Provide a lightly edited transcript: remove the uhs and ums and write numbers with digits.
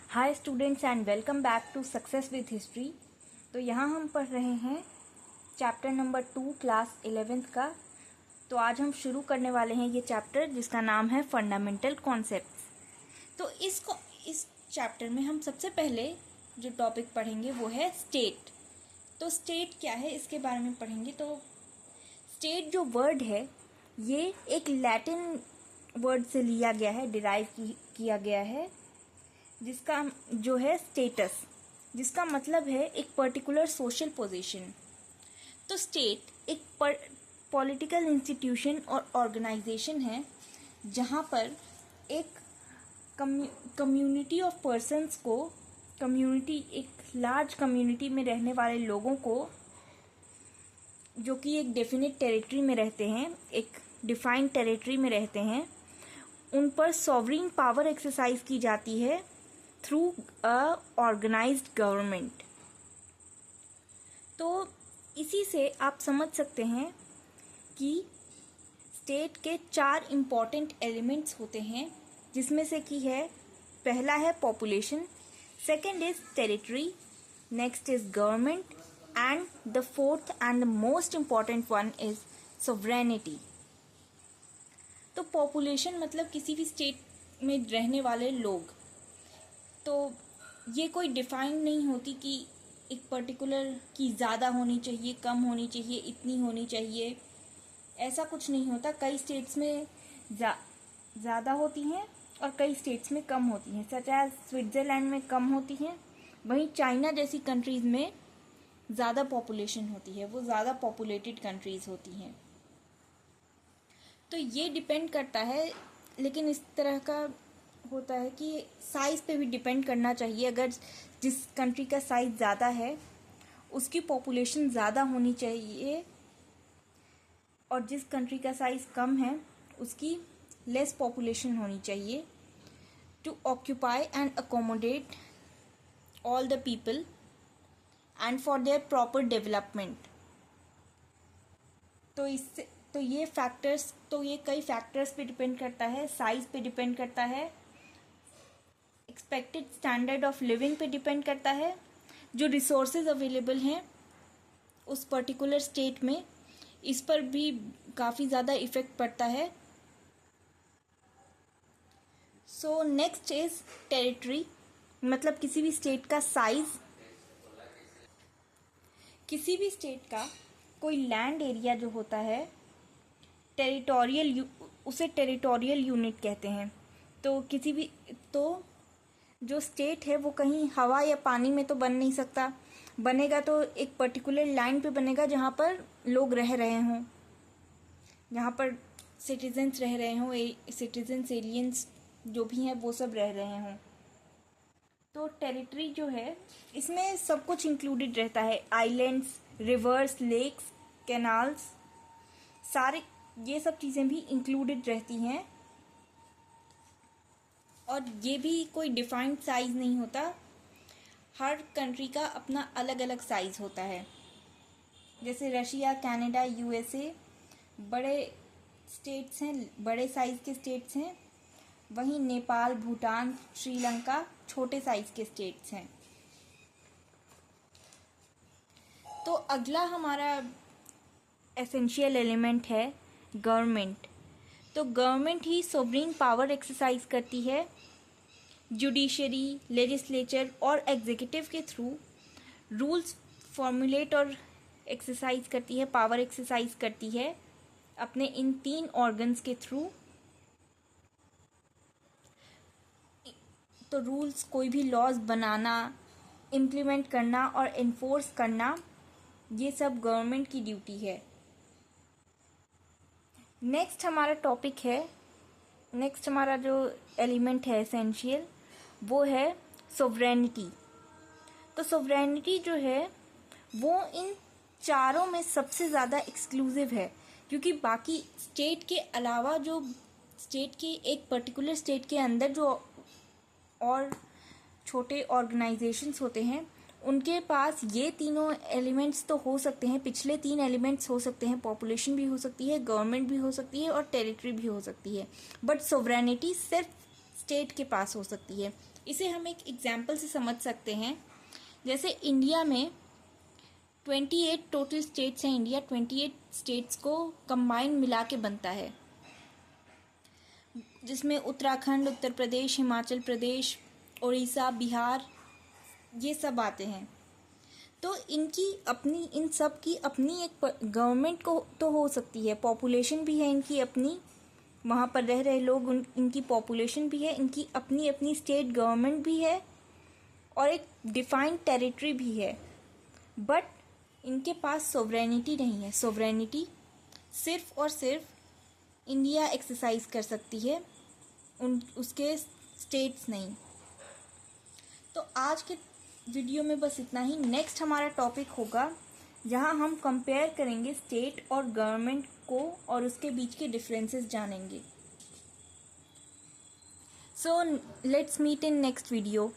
Hi students and welcome back to success with history. तो यहाँ हम पढ़ रहे हैं चैप्टर नंबर 2 क्लास 11th का। तो आज हम शुरू करने वाले हैं ये चैप्टर जिसका नाम है फंडामेंटल कॉन्सेप्ट्स। तो इस चैप्टर में हम सबसे पहले जो टॉपिक पढ़ेंगे वो है स्टेट। तो स्टेट क्या है इसके बारे में पढ़ेंगे। तो स्टेट जो वर्ड है ये एक लैटिन वर्ड से लिया गया है, डिराइव किया गया है, जिसका जो है स्टेटस, जिसका मतलब है एक पर्टिकुलर सोशल पोजीशन। तो स्टेट एक पॉलिटिकल इंस्टीट्यूशन और ऑर्गेनाइजेशन है जहाँ पर एक कम्युनिटी ऑफ पर्सन्स को, एक लार्ज कम्युनिटी में रहने वाले लोगों को, जो कि एक डेफिनेट टेरिटरी में रहते हैं, एक डिफाइंड टेरिटरी में रहते हैं, उन पर सॉवरेन पावर एक्सरसाइज की जाती है थ्रू अ ऑर्गेनाइज्ड गवर्नमेंट। तो इसी से आप समझ सकते हैं कि स्टेट के 4 इम्पॉर्टेंट एलिमेंट्स होते हैं, जिसमें से कि है पहला है population, second is territory, next is government and the fourth and the most important one is sovereignty. तो पॉपुलेशन मतलब किसी भी स्टेट में रहने वाले लोग। तो ये कोई डिफाइन नहीं होती कि एक पर्टिकुलर की ज़्यादा होनी चाहिए, कम होनी चाहिए, इतनी होनी चाहिए, ऐसा कुछ नहीं होता। कई स्टेट्स में ज़्यादा होती हैं और कई स्टेट्स में कम होती हैं, सच एज स्विट्ज़रलैंड में कम होती हैं, वहीं चाइना जैसी कंट्रीज़ में ज़्यादा पॉपुलेशन होती है, वो ज़्यादा पॉपुलेटेड कंट्रीज़ होती हैं। तो ये डिपेंड करता है, लेकिन इस तरह का होता है कि साइज़ पे भी डिपेंड करना चाहिए। अगर जिस कंट्री का साइज़ ज़्यादा है उसकी पॉपुलेशन ज़्यादा होनी चाहिए, और जिस कंट्री का साइज़ कम है उसकी लेस पॉपुलेशन होनी चाहिए, to occupy and accommodate all the people and for their proper development. तो ये कई फैक्टर्स पे डिपेंड करता है। साइज़ पे डिपेंड करता है, एक्सपेक्टेड स्टैंडर्ड ऑफ लिविंग पे डिपेंड करता है, जो रिसोर्सेज अवेलेबल हैं उस पर्टिकुलर स्टेट में, इस पर भी काफ़ी ज़्यादा इफ़ेक्ट पड़ता है। सो नेक्स्ट इज टेरिटरी, मतलब किसी भी स्टेट का साइज, किसी भी स्टेट का कोई लैंड एरिया जो होता है उसे टेरिटोरियल यूनिट कहते हैं। तो जो स्टेट है वो कहीं हवा या पानी में तो बन नहीं सकता, बनेगा तो एक पर्टिकुलर लाइन पे बनेगा जहाँ पर लोग रह रहे हों, जहाँ पर सिटीजन्स रह रहे हों, सिटीजन्स, एलियंस जो भी हैं वो सब रह रहे हों। तो टेरिटरी जो है इसमें सब कुछ इंक्लूडेड रहता है, आइलैंड्स, रिवर्स, लेक्स, कैनाल्स, सारे ये सब चीज़ें भी इंक्लूडेड रहती हैं। और ये भी कोई डिफाइंड साइज़ नहीं होता, हर कंट्री का अपना अलग अलग साइज़ होता है। जैसे रशिया, कनाडा, यूएसए बड़े स्टेट्स हैं, बड़े साइज़ के स्टेट्स हैं, वहीं नेपाल, भूटान, श्रीलंका छोटे साइज़ के स्टेट्स हैं। तो अगला हमारा एसेंशियल एलिमेंट है गवर्नमेंट। तो गवर्नमेंट ही सोवरेन पावर एक्सरसाइज करती है, जुडिशरी, लेजिस्लेचर और एग्जीक्यूटिव के थ्रू रूल्स फॉर्मुलेट और एक्सरसाइज करती है, पावर एक्सरसाइज करती है अपने इन 3 ऑर्गन्स के थ्रू। तो रूल्स, कोई भी लॉज बनाना, इम्प्लीमेंट करना और इन्फोर्स करना, ये सब गवर्नमेंट की ड्यूटी है। नेक्स्ट हमारा जो एलिमेंट है एसेंशियल, वो है सोवरेनिटी। तो सोवरेनिटी जो है वो इन चारों में सबसे ज़्यादा एक्सक्लूसिव है, क्योंकि बाकी स्टेट के अलावा जो स्टेट के एक पर्टिकुलर स्टेट के अंदर जो और छोटे ऑर्गेनाइजेशंस होते हैं उनके पास ये तीनों एलिमेंट्स तो हो सकते हैं, पिछले 3 एलिमेंट्स हो सकते हैं, पॉपुलेशन भी हो सकती है, गवर्नमेंट भी हो सकती है और टेरिटरी भी हो सकती है, बट सोवरेनिटी सिर्फ स्टेट के पास हो सकती है। इसे हम एक एग्जाम्पल से समझ सकते हैं। जैसे इंडिया में 28 टोटल स्टेट्स हैं। इंडिया 28 स्टेट्स को कंबाइन मिला के बनता है, जिसमें उत्तराखंड, उत्तर प्रदेश, हिमाचल प्रदेश, उड़ीसा, बिहार, ये सब आते हैं। तो इनकी अपनी, इन सब की अपनी एक गवर्नमेंट को तो हो सकती है, पॉपुलेशन भी है इनकी अपनी, वहाँ पर रह रहे लोग, इनकी पॉपुलेशन भी है, इनकी अपनी अपनी स्टेट गवर्नमेंट भी है और एक डिफाइंड टेरिटरी भी है। बट इनके पास सोवरेनिटी नहीं है। सोवरेनिटी सिर्फ और सिर्फ इंडिया एक्सरसाइज कर सकती है, उसके स्टेट्स नहीं। तो आज के वीडियो में बस इतना ही। नेक्स्ट हमारा टॉपिक होगा जहां हम कंपेयर करेंगे स्टेट और गवर्नमेंट को और उसके बीच के डिफरेंसेस जानेंगे। So let's meet in next video.